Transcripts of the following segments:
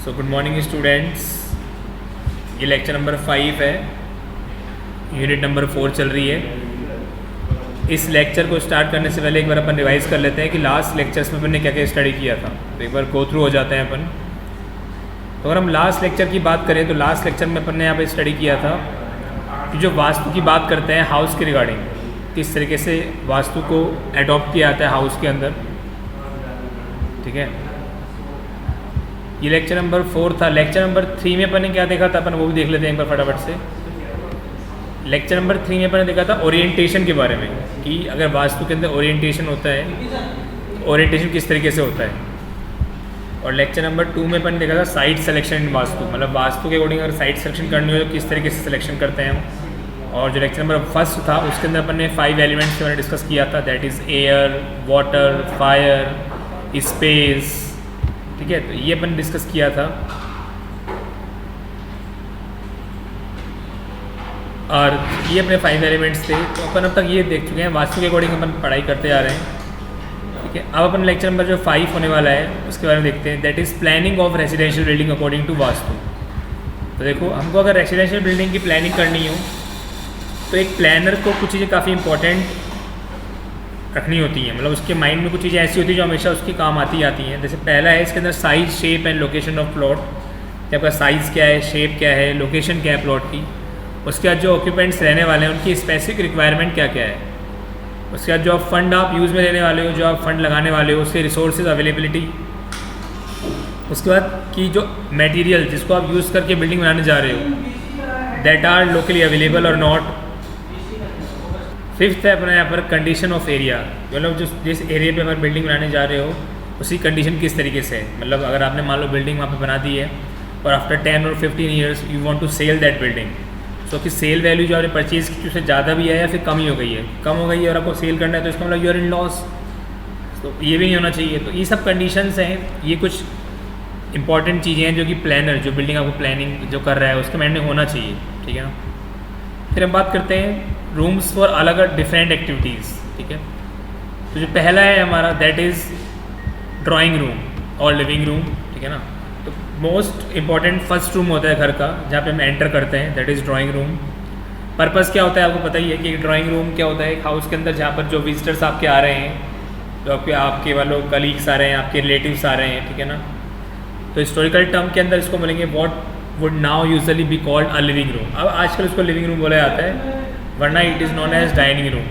So good morning students. ये lecture number 5 है, unit number 4 चल रही है। इस लेक्चर को स्टार्ट करने से पहले एक बार अपन रिवाइज़ कर लेते हैं कि लास्ट लेक्चर्स में अपन ने क्या क्या स्टडी किया था। तो एक बार गो थ्रू हो जाते हैं अपन। तो अगर हम लास्ट लेक्चर की बात करें तो लास्ट लेक्चर में अपन ने यहाँ पे स्टडी किया था कि जो वास्तु की बात करते हैं हाउस के रिगार्डिंग, किस तरीके से वास्तु को एडॉप्ट किया जाता है हाउस के अंदर। ठीक है, ये लेक्चर नंबर 4 था। लेक्चर नंबर 3 में अपन ने क्या देखा था, अपन वो भी देख लेते हैं एक बार फटाफट से। लेक्चर नंबर 3 में अपन ने देखा था ओरिएंटेशन के बारे में कि अगर वास्तु के अंदर ओरिएंटेशन होता है तो ओरिएंटेशन किस तरीके से होता है। और लेक्चर नंबर 2 में अपन ने देखा था साइट सिलेक्शन इन वास्तु, मतलब वास्तु के अकॉर्डिंग अगर साइट सिलेक्शन करनी हो तो किस तरीके से सिलेक्शन करते हैं हम। और जो लेक्चर नंबर 1 था उसके अंदर अपन ने 5 एलिमेंट्स के बारे में डिस्कस किया था, that is air, water, fire, space. ठीक है, तो ये अपन डिस्कस किया था। और ये अपने 5 एलिमेंट्स थे। तो अपन अब तक ये देख चुके हैं, वास्तु के अकॉर्डिंग अपन पढ़ाई करते आ रहे हैं। ठीक है, अब अपन लेक्चर नंबर जो 5 होने वाला है उसके बारे में देखते हैं, that is planning of residential building according to Vastu. तो देखो, हमको अगर रेजिडेंशियल बिल्डिंग की प्लानिंग करनी हो तो एक प्लानर को कुछ चीज़ें काफ़ी इंपॉर्टेंट रखनी होती हैं, मतलब उसके माइंड में कुछ चीज़ें ऐसी होती हैं जो हमेशा उसकी काम आती हैं। जैसे पहला है इसके अंदर size, shape and location of plot, कि आपका साइज़ क्या है, शेप क्या है, लोकेशन क्या है प्लॉट की। उसके बाद जो ऑक्यूपेंट्स रहने वाले हैं उनकी स्पेसिफिक रिक्वायरमेंट क्या क्या है। उसके बाद जो आप फंड आप यूज़ में लेने वाले हो, जो आप फंड लगाने वाले हो, उसके रिसोर्सेज अवेलेबिलिटी। उसके बाद की जो मटेरियल जिसको आप यूज़ करके बिल्डिंग बनाने जा रहे हो, दैट आर लोकली अवेलेबल और नॉट। 5th है अपना यहाँ पर कंडीशन ऑफ एरिया, मतलब जिस एरिया पे आप बिल्डिंग बनाने जा रहे हो उसी कंडीशन किस तरीके से है। मतलब अगर आपने मान लो बिल्डिंग वहाँ पे बना दी है और आफ्टर 10 और 15 years you want to sell that building, so कि सेल वैल्यू जो आपने परचेज की उससे ज़्यादा भी है या फिर कम ही हो गई है, कम हो गई है और आपको सेल करना है तो इसका मतलब यू आर इन लॉस। तो ये भी नहीं होना चाहिए। तो ये सब कंडीशंस हैं, ये कुछ इंपॉर्टेंट चीज़ें हैं जो कि प्लानर जो बिल्डिंग आपको प्लानिंग जो कर रहा है उसके माइंड में होना चाहिए। ठीक है ना। फिर हम बात करते हैं रूम्स फॉर अलग अलग डिफरेंट एक्टिविटीज़। ठीक है, तो जो पहला है हमारा दैट इज़ ड्राइंग रूम और लिविंग रूम। ठीक है ना। तो मोस्ट इम्पॉर्टेंट फर्स्ट रूम होता है घर का जहाँ पे हम एंटर करते हैं, that is drawing room. Purpose क्या होता है आपको पता ही है कि ड्राइंग रूम क्या होता है, एक हाउस के अंदर जहाँ पर जो विजिटर्स आपके आ रहे हैं, जो आपके वालों कलीग्स आ रहे हैं, आपके रिलेटिव्स आ रहे हैं। ठीक है ना। तो हिस्टोरिकल टर्म के अंदर इसको बोलेंगे what would now usually be called a living room. अब आजकल इसको लिविंग रूम बोला जाता है, वरना it is known as dining room.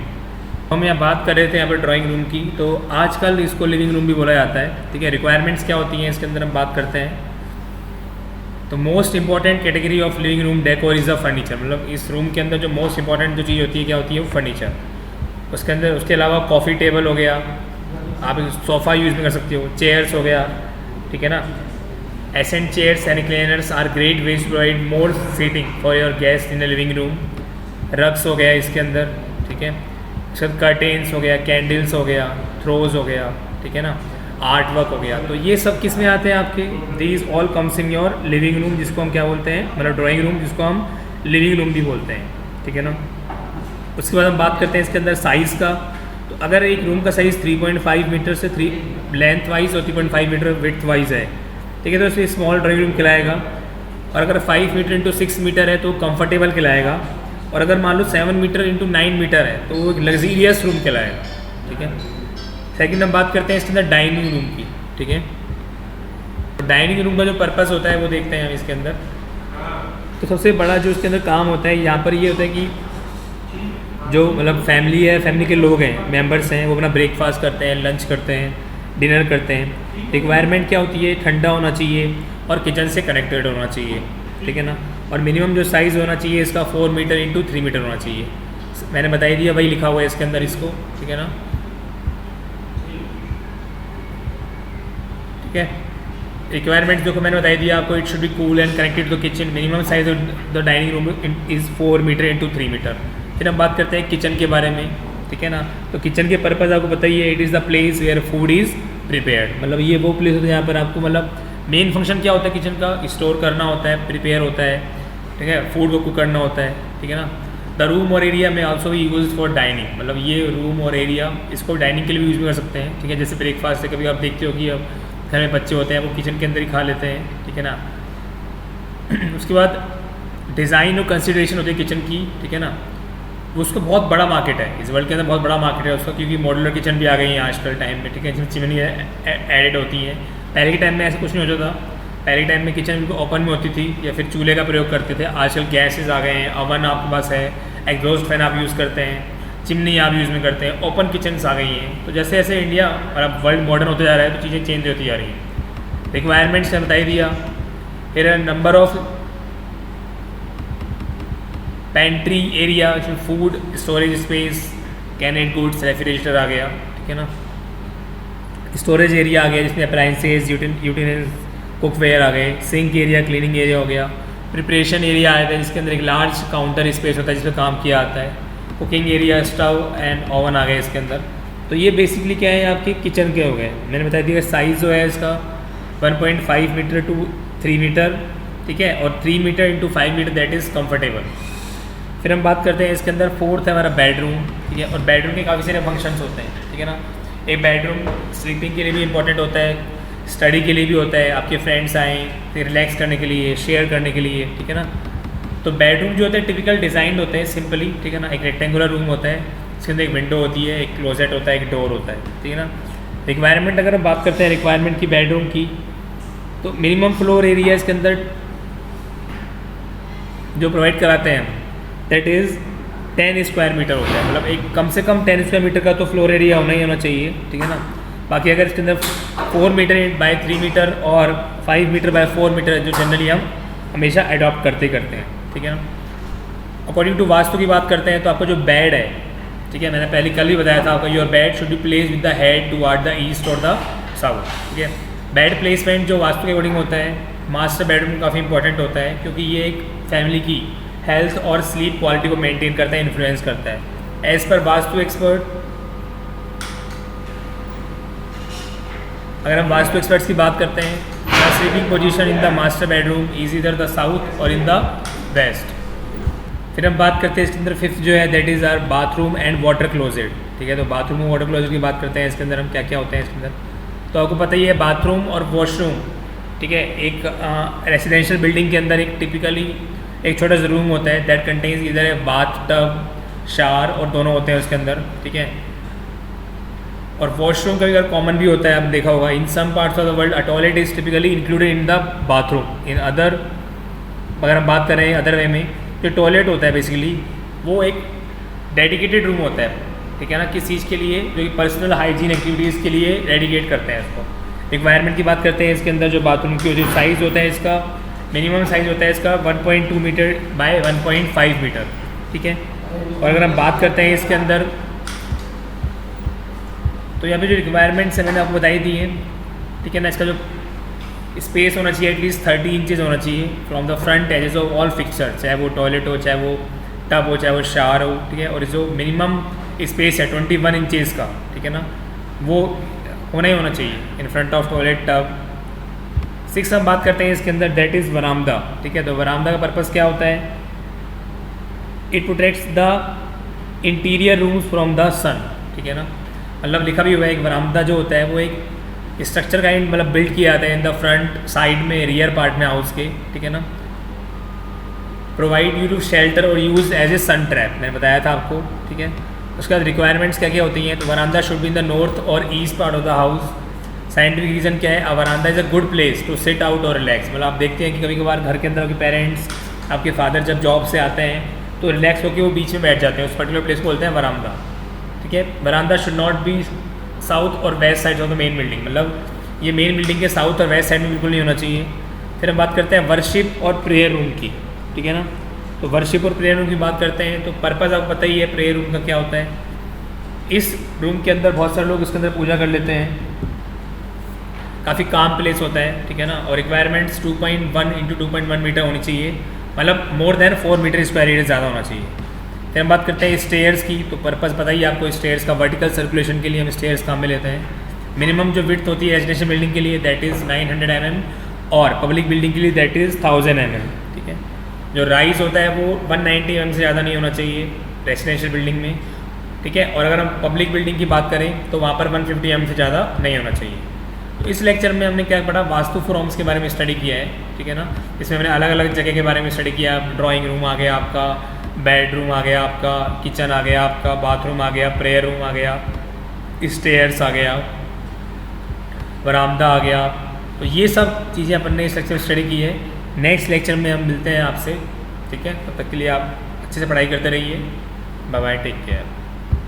हम यहाँ बात कर रहे थे यहाँ पर ड्राइंग रूम की, तो आजकल इसको लिविंग रूम भी बोला जाता है। ठीक है, रिक्वायरमेंट्स क्या होती हैं इसके अंदर हम बात करते हैं। तो most important category of living room decor is a furniture, मतलब इस रूम के अंदर जो मोस्ट इंपॉर्टेंट जो चीज़ होती है क्या होती है, वो फर्नीचर। उसके अंदर उसके अलावा कॉफ़ी टेबल हो गया, आप सोफ़ा यूज़ भी कर सकते हो, चेयर्स हो गया। ठीक है ना। Accent chairs and recliners are great ways to provide more seating for your guest in the living room. Rugs हो गया इसके अंदर। ठीक है, इसके बाद कर्टेन्स हो गया, कैंडल्स हो गया, थ्रोज हो गया। ठीक है ना, आर्ट वर्क हो गया। तो ये सब किस में आते हैं आपके, these all comes in your living room, जिसको हम क्या बोलते हैं, मतलब ड्राइंग रूम जिसको हम लिविंग रूम भी बोलते हैं। ठीक है ना। उसके बाद हम बात करते हैं इसके अंदर साइज़ का। तो अगर एक रूम का साइज़ 3.5 मीटर से 3 लेंथ वाइज और 3.5 मीटर विड्थ वाइज है, ठीक है, तो इसलिए स्मॉल ड्राइंग रूम कहलाएगा। और अगर 5 मीटर इंटू 6 मीटर है तो कंफर्टेबल कहलाएगा। और अगर मान लो 7 मीटर इंटू 9 मीटर है तो वो एक लग्जीरियस रूम कहलाएगा। ठीक है। सेकंड हम बात करते हैं इसके अंदर डाइनिंग रूम की। ठीक है, तो डाइनिंग रूम का जो पर्पस होता है वो देखते हैं हम इसके अंदर। तो सबसे बड़ा जो इसके अंदर काम होता है यहाँ पर ये होता है कि जो मतलब फैमिली है, फैमिली के लोग हैं, मेंबर्स हैं, वो अपना ब्रेकफास्ट करते हैं, लंच करते हैं, डिनर करते हैं। रिक्वायरमेंट क्या होती है, ठंडा होना चाहिए और किचन से कनेक्टेड होना चाहिए। ठीक है ना। और मिनिमम जो साइज़ होना चाहिए इसका 4 मीटर इंटू 3 मीटर होना चाहिए। मैंने बताई दिया, वही लिखा हुआ है इसके अंदर इसको। ठीक है ना। ठीक है, रिक्वायरमेंट देखो मैंने बताई दिया आपको, it should be cool and connected to kitchen. Minimum size of the dining room is 4 metre into 3 metre. फिर हम बात करते हैं किचन के बारे में। ठीक है ना। तो किचन के पर्पज़ आपको पता ही है, it is the place where food is prepared, मतलब ये वो प्लेस होता है जहाँ पर आपको मतलब मेन फंक्शन क्या होता है किचन का, स्टोर करना होता है, प्रिपेयर होता है। ठीक है, फूड को कुक करना होता है। ठीक है ना। द रूम और एरिया में आल्सो भी यूज फॉर डाइनिंग, मतलब ये रूम और एरिया इसको डाइनिंग के लिए भी यूज़ भी कर सकते हैं। ठीक है, जैसे ब्रेकफास्ट से कभी आप देखते हो कि अब घर में बच्चे होते हैं वो किचन के अंदर ही खा लेते हैं। ठीक ठीक है ना। उसके बाद डिज़ाइन और कंसिडरेशन होती है किचन की, ठीक है ना। वो उसका बहुत बड़ा मार्केट है, इस वर्ल्ड के अंदर बहुत बड़ा मार्केट है उसका, क्योंकि मॉड्यूलर किचन भी आ गई हैं आजकल टाइम में, ठीक है, जिसमें चिमनी एडेड होती हैं। पहले के टाइम में ऐसा कुछ नहीं होता था, पहले के टाइम में किचन बिल्कुल ओपन में होती थी या फिर चूल्हे का प्रयोग करते थे। आजकल गैसेज आ गए हैं, अवन आपके पास है, एग्जॉस्ट फैन आप यूज़ करते हैं, चिमनी आप यूज़ में करते हैं, ओपन किचन्स आ गई हैं। तो जैसे जैसे इंडिया और अब वर्ल्ड मॉडर्न होते जा रहा है तो चीज़ें चेंज होती जा रही हैं। रिक्वायरमेंट्स ने बता ही दिया। फिर number of pantry area, food storage space, canned goods, refrigerator आ गया, ठीक है ना। स्टोरेज एरिया आ गया जिसमें अप्लाइंसेज, यूटेंसिल्स, कुकवेयर आ गए। सिंक एरिया, क्लीनिंग एरिया हो गया। प्रिपरेशन एरिया आया था जिसके अंदर एक लार्ज काउंटर स्पेस होता है जिसमें काम किया जाता है। Cooking area, stove and oven आ गए इसके अंदर। तो ये बेसिकली क्या है, आपके किचन के हो गए। मैंने बता दिया साइज़ जो है इसका 1.5 मीटर टू 3 मीटर, ठीक है, और 3 metre into 5 metre, that is comfortable. फिर हम बात करते हैं इसके अंदर फोर्थ है हमारा बेडरूम, ठीक है। और बेडरूम के काफ़ी सारे फंक्शंस होते हैं, ठीक है ना। एक बेडरूम स्लीपिंग के लिए भी इंपॉर्टेंट होता है, स्टडी के लिए भी होता है, आपके फ्रेंड्स आएँ फिर रिलैक्स करने के लिए, शेयर करने के लिए, ठीक है ना। तो बेडरूम जो होते हैं टिपिकल डिज़ाइन होते हैं सिंपली, ठीक है ना। एक रेक्टेंगुलर रूम होता है, इसके अंदर एक विंडो होती है, एक क्लोजेट होता है, एक डोर होता है, ठीक है ना। रिक्वायरमेंट अगर हम बात करते हैं रिक्वायरमेंट की बेडरूम की, तो मिनिमम फ्लोर एरिया इसके अंदर जो प्रोवाइड कराते हैं दैट इज़ 10 स्क्वायर मीटर होता है। मतलब एक कम से कम 10 स्क्वायर मीटर का तो फ्लोर एरिया होना ही होना चाहिए, ठीक है ना। बाकी अगर इसके अंदर 4 मीटर बाय 3 मीटर और 5 मीटर बाय 4 मीटर जो जनरली हम हमेशा अडॉप्ट करते हैं, ठीक है ना। अकॉर्डिंग टू वास्तु की बात करते हैं तो आपका जो बेड है, ठीक है, मैंने पहले कल ही बताया था आपका your bed should be place with the head toward the east और द साउथ, ठीक है। बेड प्लेसमेंट जो वास्तु के अकॉर्डिंग होता है, मास्टर बेडरूम काफ़ी इंपॉर्टेंट होता है क्योंकि ये एक फैमिली की हेल्थ और स्लीप क्वालिटी को मेंटेन करता है, इन्फ्लुएंस करता है। एज पर वास्तु एक्सपर्ट, अगर हम वास्तु एक्सपर्ट्स की बात करते हैं, the sleeping position in the master bedroom is इधर द साउथ और इन द वेस्ट। फिर हम बात करते हैं इसके अंदर फिफ्थ जो है that is our bathroom and water closet, ठीक है। तो बाथरूम और वाटर क्लोजेट की बात करते हैं, इसके अंदर हम क्या क्या होते हैं इसके अंदर। तो आपको पता ही है बाथरूम और वॉशरूम, ठीक है, एक रेसिडेंशियल बिल्डिंग के अंदर एक टिपिकली एक छोटा सा रूम होता है दैट कंटेन्स इधर है बाथ टब, शावर और दोनों होते हैं उसके अंदर, ठीक है। और वॉशरूम कभी अगर कॉमन भी होता है, आपने देखा होगा in some parts of the world a toilet is typically included in the bathroom. In other अगर हम बात करें अदर वे में, जो टॉयलेट होता है बेसिकली वो एक डेडिकेटेड रूम होता है, ठीक है ना, किस चीज़ के लिए, जो कि पर्सनल हाइजीन एक्टिविटीज़ के लिए डेडिकेट करते हैं इसको। रिक्वायरमेंट की बात करते हैं इसके अंदर जो बाथरूम की जो साइज़ होता है इसका मिनिमम साइज़ होता है इसका 1.2 मीटर बाय 1.5 मीटर, ठीक है। और अगर हम बात करते हैं इसके अंदर तो यहाँ पे जो रिक्वायरमेंट्स है मैंने आपको बताई दी है, ठीक है ना। इसका जो स्पेस होना चाहिए एटलीस्ट 30 इंचज़ होना चाहिए from the front edges of all fixture, चाहे वो टॉयलेट हो, चाहे वो टब हो, चाहे वो शावर हो, ठीक है। और जो मिनिमम स्पेस है 21 इंचज़ का, ठीक है ना, वो होना ही होना चाहिए in front of toilet, tub. 6 हम बात करते हैं इसके अंदर दैट इज़ वरामदा, ठीक है। तो वरामदा का पर्पज़ क्या होता है, it protects the interior rooms from the sun, ठीक है ना। मतलब लिखा भी हुआ है एक वरामदा जो होता है वो एक स्ट्रक्चर का मतलब बिल्ड किया जाता है इन द फ्रंट साइड में, रियर पार्ट में हाउस के, ठीक है ना। प्रोवाइड यू टू शेल्टर और use as a sun trap, मैंने बताया था आपको, ठीक है। उसके बाद रिक्वायरमेंट्स क्या क्या होती हैं, तो वरामदा should be in the north और east part of the house. Scientific reason क्या है, वरामदा is a good place to sit out और रिलैक्स। मतलब आप देखते हैं कि कभी कभार घर के अंदर आपके पेरेंट्स, आपके फादर जब जॉब से आते हैं तो रिलैक्स होकर वो बीच में बैठ जाते हैं, उस पर्टिकुलर प्लेस को बोलते हैं वरामदा, ठीक है। वरामदा शुड नॉट बी साउथ और west side of the main building, मतलब ये मेन बिल्डिंग के साउथ और वेस्ट साइड में बिल्कुल नहीं होना चाहिए। फिर हम बात करते हैं वर्शिप और प्रेयर रूम की, ठीक है ना। तो वर्शिप और प्रेयर रूम की बात करते हैं तो पर्पज़ आपको पता ही है प्रेयर रूम का क्या होता है। इस रूम के अंदर बहुत सारे लोग इसके अंदर पूजा कर लेते हैं, काफ़ी काम प्लेस होता है, ठीक है ना। और रिक्वायरमेंट्स 2.1 इंटू 2.1 मीटर होनी चाहिए, मतलब more than 4 metre square area ज़्यादा होना चाहिए। फिर हम बात करते हैं स्टेयर्स की, तो पर्पज़ पता ही आपको स्टेयर्स का, वर्टिकल सर्कुलेशन के लिए हम स्टेयर्स काम में लेते हैं। मिनिमम जो विड्थ होती है रेजिडेंशियल बिल्डिंग के लिए दैट इज़ 900 mm और पब्लिक बिल्डिंग के लिए दैट इज़ 1000 mm, ठीक है। जो राइज होता है वो 190 mm से ज़्यादा नहीं होना चाहिए रेजिडेंशियल बिल्डिंग में, ठीक है। और अगर हम पब्लिक बिल्डिंग की बात करें तो वहाँ पर 150 mm से ज़्यादा नहीं होना चाहिए। तो इस लेक्चर में हमने क्या पढ़ा, वास्तु फॉर्म्स के बारे में स्टडी किया है, ठीक है ना। इसमें हमने अलग अलग जगह के बारे में स्टडी किया। ड्राइंग रूम आ गया आपका, बेडरूम आ गया आपका, किचन आ गया आपका, बाथरूम आ गया, प्रेयर रूम आ गया, स्टेयर्स आ गया, बरामदा आ गया। तो ये सब चीज़ें अपन ने इस लेक्चर में स्टडी की है। नेक्स्ट लेक्चर में हम मिलते हैं आपसे, ठीक है। तब तक के लिए आप अच्छे से पढ़ाई करते रहिए। Bye bye, take care.